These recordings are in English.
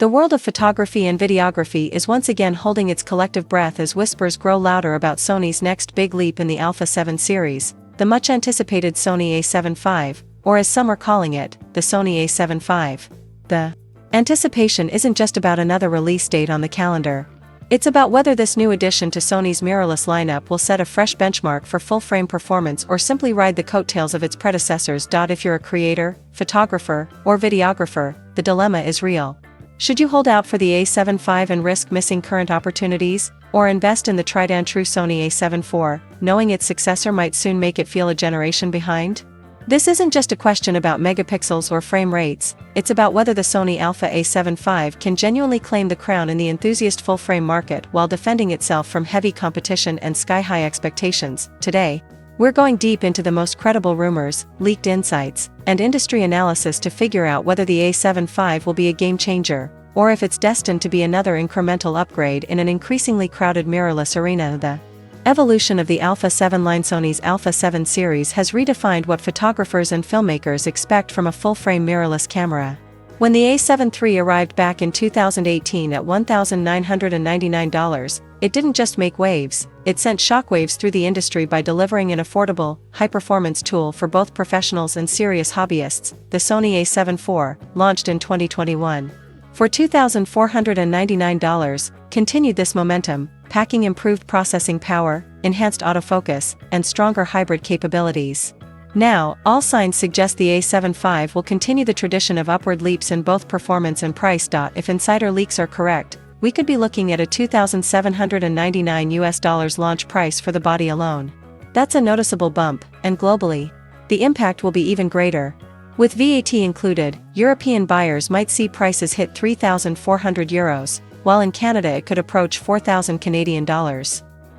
The world of photography and videography is once again holding its collective breath as whispers grow louder about Sony's next big leap in the A7V series, the much-anticipated Sony A7V, or as some are calling it, the Sony A7V. The anticipation isn't just about another release date on the calendar. It's about whether this new addition to Sony's mirrorless lineup will set a fresh benchmark for full-frame performance or simply ride the coattails of its predecessors. If you're a creator, photographer, or videographer, the dilemma is real. Should you hold out for the A7V and risk missing current opportunities, or invest in the tried-and-true Sony A7IV, knowing its successor might soon make it feel a generation behind? This isn't just a question about megapixels or frame rates, it's about whether the Sony Alpha A7V can genuinely claim the crown in the enthusiast full-frame market while defending itself from heavy competition and sky-high expectations. Today, we're going deep into the most credible rumors, leaked insights, and industry analysis to figure out whether the A7V will be a game-changer, or if it's destined to be another incremental upgrade in an increasingly crowded mirrorless arena. The evolution of the Alpha 7 line. Sony's Alpha 7 series has redefined what photographers and filmmakers expect from a full-frame mirrorless camera. When the A7 III arrived back in 2018 at $1,999, it didn't just make waves, it sent shockwaves through the industry by delivering an affordable, high-performance tool for both professionals and serious hobbyists. The Sony A7 IV, launched in 2021 for $2,499, continued this momentum, packing improved processing power, enhanced autofocus, and stronger hybrid capabilities. Now, all signs suggest the A7V will continue the tradition of upward leaps in both performance and price. If insider leaks are correct, we could be looking at a $2,799 launch price for the body alone. That's a noticeable bump, and globally, the impact will be even greater. With VAT included, European buyers might see prices hit €3,400, while in Canada it could approach $4,000 Canadian.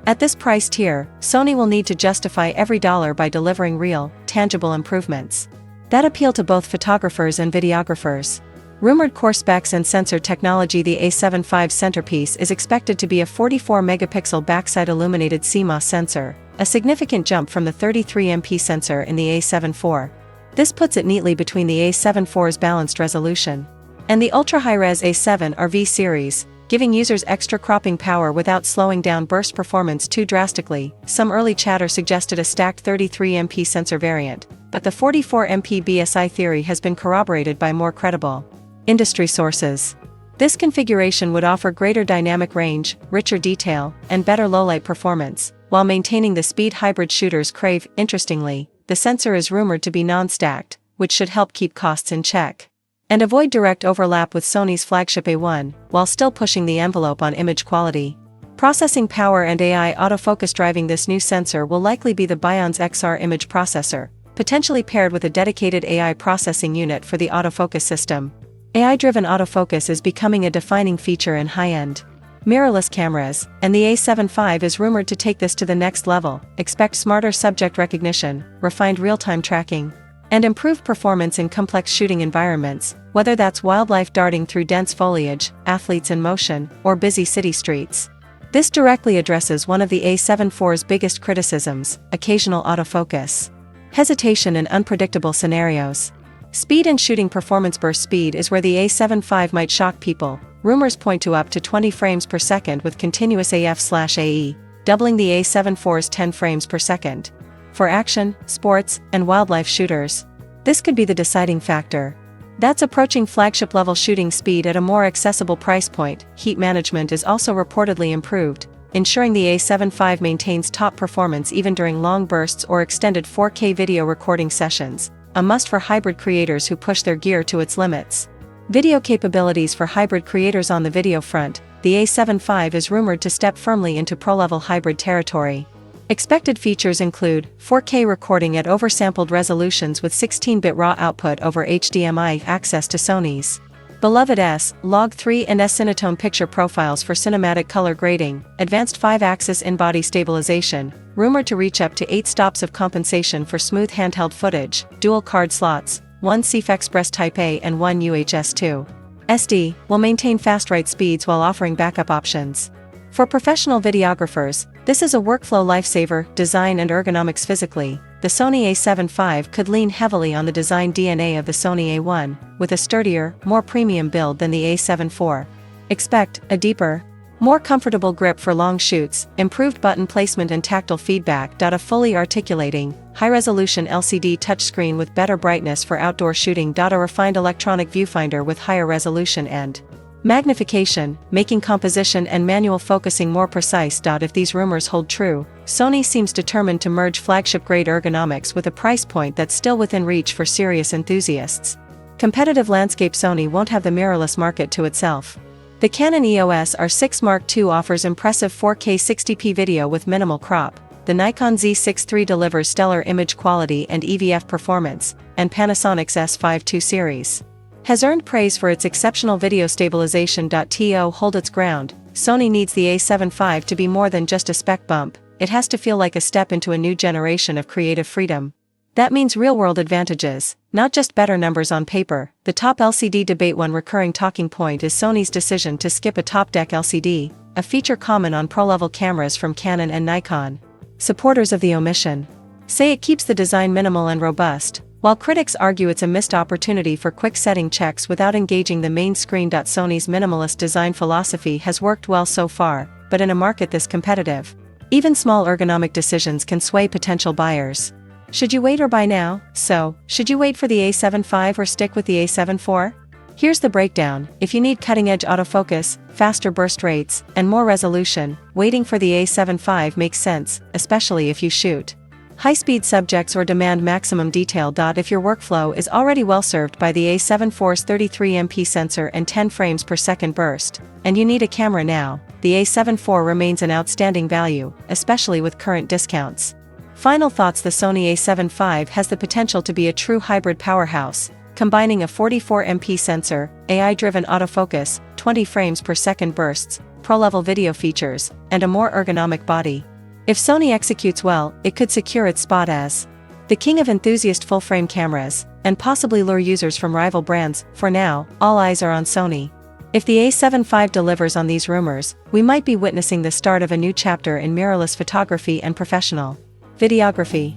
At this price tier, Sony will need to justify every dollar by delivering real, tangible improvements that appeal to both photographers and videographers. Rumored core specs and sensor technology. The A7V's centerpiece is expected to be a 44-megapixel backside illuminated CMOS sensor, a significant jump from the 33MP sensor in the A7 IV. This puts it neatly between the A7 IV's balanced resolution and the ultra-high-res A7V series, giving users extra cropping power without slowing down burst performance too drastically. Some early chatter suggested a stacked 33MP sensor variant, but the 44MP BSI theory has been corroborated by more credible industry sources. This configuration would offer greater dynamic range, richer detail, and better low-light performance, while maintaining the speed hybrid shooters crave. Interestingly, the sensor is rumored to be non-stacked, which should help keep costs in check and avoid direct overlap with Sony's flagship A1, while still pushing the envelope on image quality. Processing power and AI autofocus. Driving this new sensor will likely be the Bion's XR image processor, potentially paired with a dedicated AI processing unit for the autofocus system. AI-driven autofocus is becoming a defining feature in high-end mirrorless cameras, and the A7V is rumored to take this to the next level. Expect smarter subject recognition, refined real-time tracking, and improved performance in complex shooting environments, whether that's wildlife darting through dense foliage, athletes in motion, or busy city streets. This directly addresses one of the A7 IV's biggest criticisms: occasional autofocus hesitation in unpredictable scenarios. Speed and shooting performance. Burst speed is where the A7V might shock people. Rumors point to up to 20 frames per second with continuous AF/AE, doubling the A7 IV's 10 frames per second. For action, sports, and wildlife shooters, this could be the deciding factor. That's approaching flagship-level shooting speed at a more accessible price point. Heat management is also reportedly improved, ensuring the A7V maintains top performance even during long bursts or extended 4K video recording sessions, a must for hybrid creators who push their gear to its limits. Video capabilities. For hybrid creators. On the video front, the A7V is rumored to step firmly into pro-level hybrid territory. Expected features include 4K recording at oversampled resolutions with 16-bit RAW output over HDMI, access to Sony's beloved S-Log3 and S-Cinetone picture profiles for cinematic color grading, advanced 5-axis in-body stabilization, rumored to reach up to 8 stops of compensation for smooth handheld footage, dual card slots, one CF Express Type A and one UHS-2. SD will maintain fast write speeds while offering backup options. For professional videographers, this is a workflow lifesaver. Design and ergonomics. Physically, the Sony A7V could lean heavily on the design DNA of the Sony A1, with a sturdier, more premium build than the A7 IV. Expect a deeper, more comfortable grip for long shoots, improved button placement and tactile feedback. A fully articulating, high-resolution LCD touchscreen with better brightness for outdoor shooting. A refined electronic viewfinder with higher resolution and magnification, making composition and manual focusing more precise. If these rumors hold true, Sony seems determined to merge flagship-grade ergonomics with a price point that's still within reach for serious enthusiasts. Competitive landscape: Sony won't have the mirrorless market to itself. The Canon EOS R6 Mark II offers impressive 4K 60p video with minimal crop, the Nikon Z6 III delivers stellar image quality and EVF performance, and Panasonic's S5 II series has earned praise for its exceptional video stabilization. To hold its ground, Sony needs the A7V to be more than just a spec bump. It has to feel like a step into a new generation of creative freedom. That means real-world advantages, not just better numbers on paper. The top LCD debate: one recurring talking point is Sony's decision to skip a top-deck LCD, a feature common on pro-level cameras from Canon and Nikon. Supporters of the omission say it keeps the design minimal and robust, while critics argue it's a missed opportunity for quick setting checks without engaging the main screen. Sony's minimalist design philosophy has worked well so far, but in a market this competitive, even small ergonomic decisions can sway potential buyers. Should you wait or buy now? So, should you wait for the A7V or stick with the A7 IV? Here's the breakdown: if you need cutting-edge autofocus, faster burst rates, and more resolution, waiting for the A7V makes sense, especially if you shoot high-speed subjects or demand maximum detail. If your workflow is already well served by the A7 IV's 33MP sensor and 10 frames per second burst, and you need a camera now, the A7 IV remains an outstanding value, especially with current discounts. Final thoughts: the Sony A7V has the potential to be a true hybrid powerhouse, combining a 44MP sensor, AI-driven autofocus, 20 frames per second bursts, pro-level video features, and a more ergonomic body. If Sony executes well, it could secure its spot as the king of enthusiast full-frame cameras, and possibly lure users from rival brands. For now, all eyes are on Sony. If the A7V delivers on these rumors, we might be witnessing the start of a new chapter in mirrorless photography and professional videography.